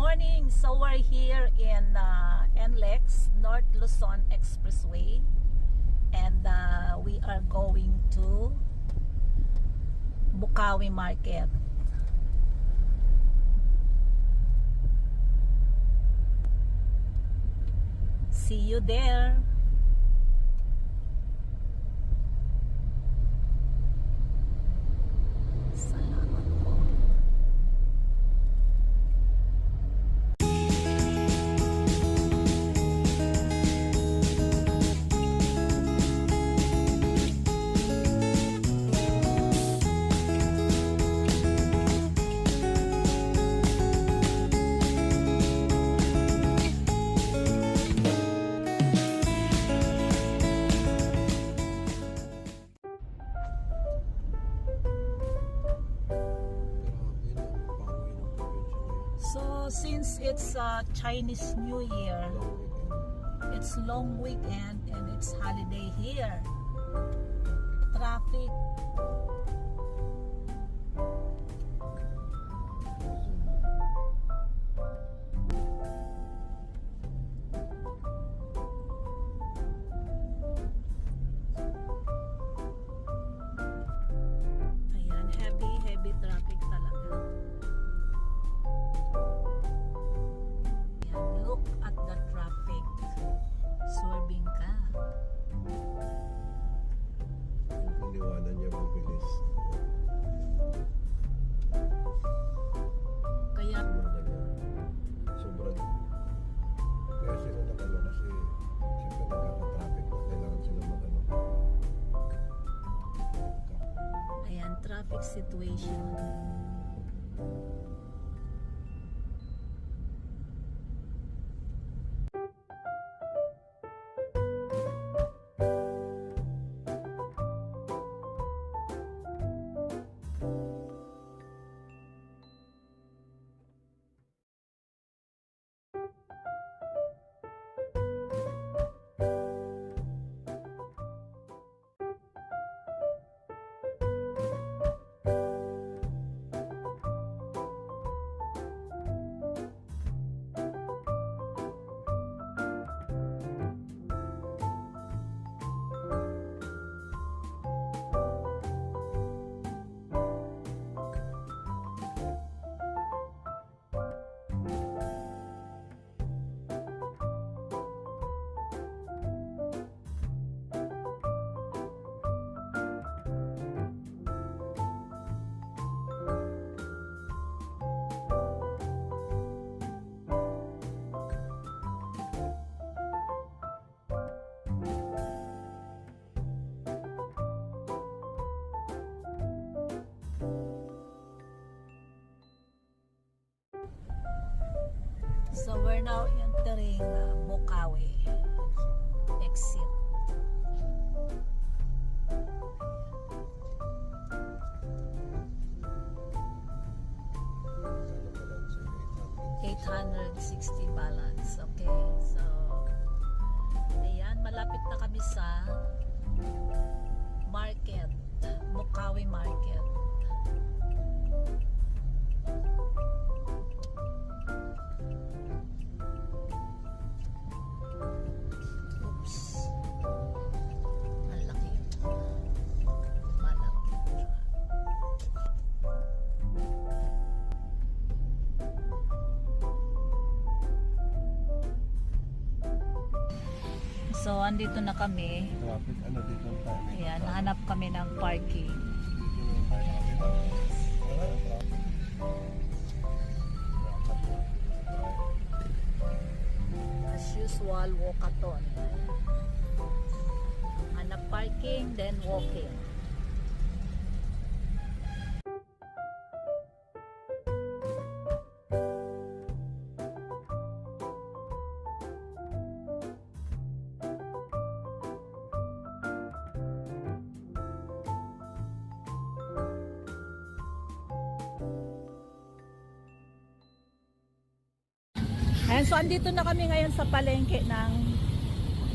morning. So we're here in NLEX, North Luzon Expressway, and we are going to Bocaue Market. See you there. So since it's Chinese New Year, it's long weekend and it's holiday here. Traffic. Ayan, heavy traffic talaga. Look at the traffic. Swerving ka. Yung liwanan niya bubilis. Kaya sobrang kaya sila nag-ano kasi siyempre nagkaka-traffic na kailangan sila mag-ano. ayan, traffic situation. So we're now entering Bocaue exit. $860 balance. Okay, so ayan, malapit na kami sa market, Bocaue Market. So, andito na kami. Traffic, ano dito ang time? Ayan, nahanap kami ng parking. As usual, walkathon. Hanap parking, then walking. Ayan, so andito na kami ngayon sa palengke ng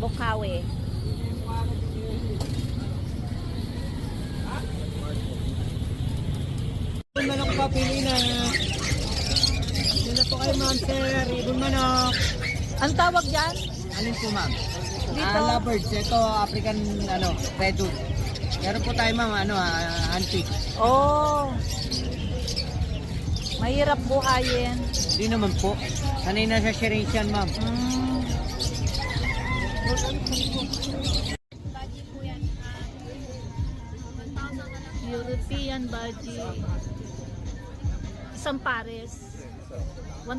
Bocaue. Manok papili na. Yun na po kay ma'am, sir. Ibon manok. Ang tawag dyan? Alin po, ma'am? Dito? Lovebirds. Ito, African, redwood. Meron po tayo, ma'am, antique. Oh. Mahirap buhayin. Hindi naman po. Sanay na sa Syrian, ma'am. European budgie. Isang pares. 1,000.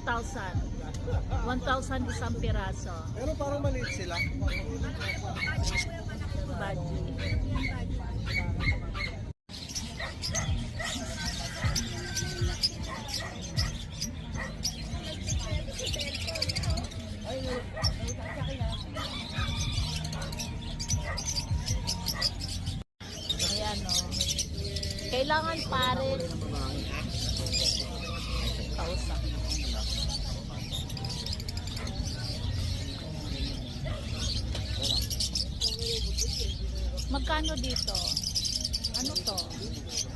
1,000 isang piraso. Pero parang maliit sila. Budgie. Ayan o. Kailangan pares. 1,000. Magkano dito? Ano to?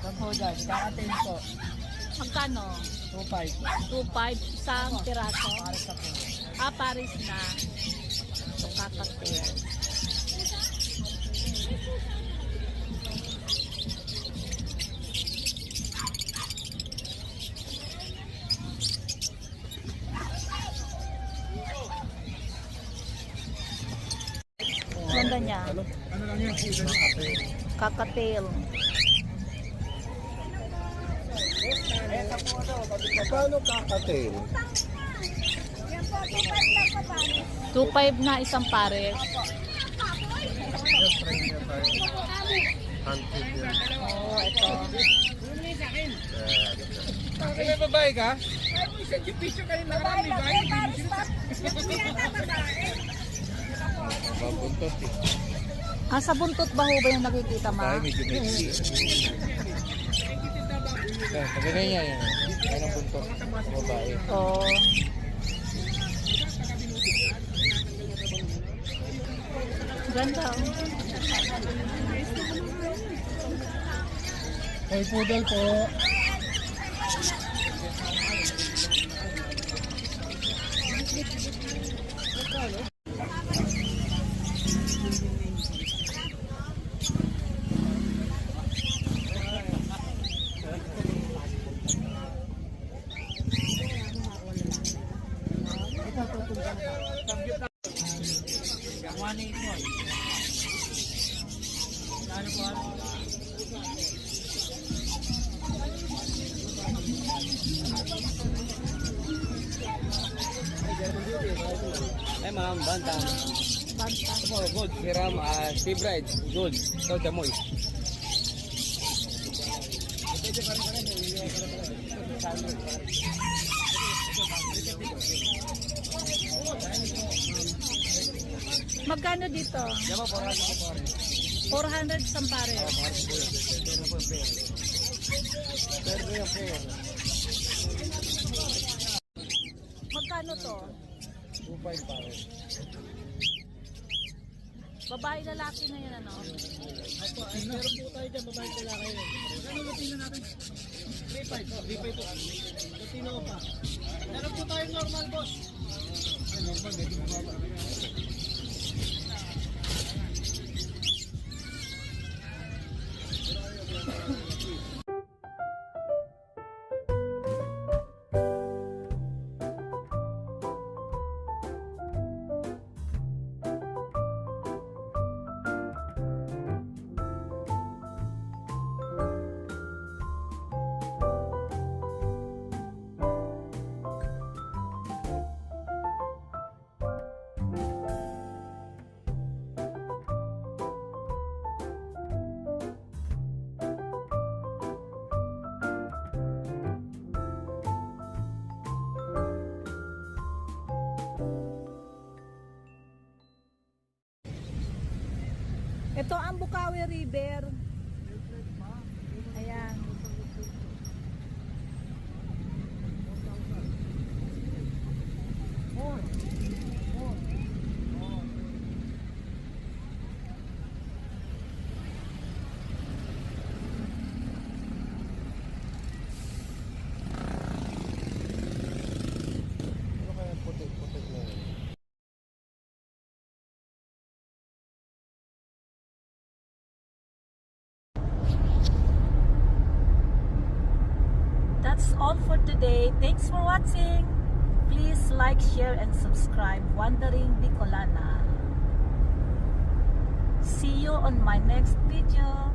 Paghodan, kakatin po. Magkano? 2.5. 2,500 isang piraso. Para sa po. Paris na. Ito kakatil. Ganda niya. Ano lang yan? Kakatil. Paano kakatil? 2,500 na isang pares. Hunted yan. Oh, ito. May babae ka? Mabuntot eh. Ah, sa buntot ba ho ba yung nakikita, ma? Medyo mixi. Kagaya niya yan. Yan ang buntot. Ang babae. Oh. Ganda. Oh. Hey, poodle po. Ay, ma'am, bantang. Banta. Ito, gold. Hiram, sea bright. Gold. Ito, chamoy. Magkano dito? Yan po, 400 po. 400 isang pares. Magkano to? 2.5 pare. Babae lalaki na yan, ano? Meron po tayo dyan, babae ko lang kayo. Ano Latino natin? 3.5 po. Latino ko pa. Meron po tayo normal, boss. Normal, medyo mababa. Ito ang Bocaue River. Ayan. that's all for today. Thanks for watching. Please like, share, and subscribe Wandering Bicolana. See you on my next video.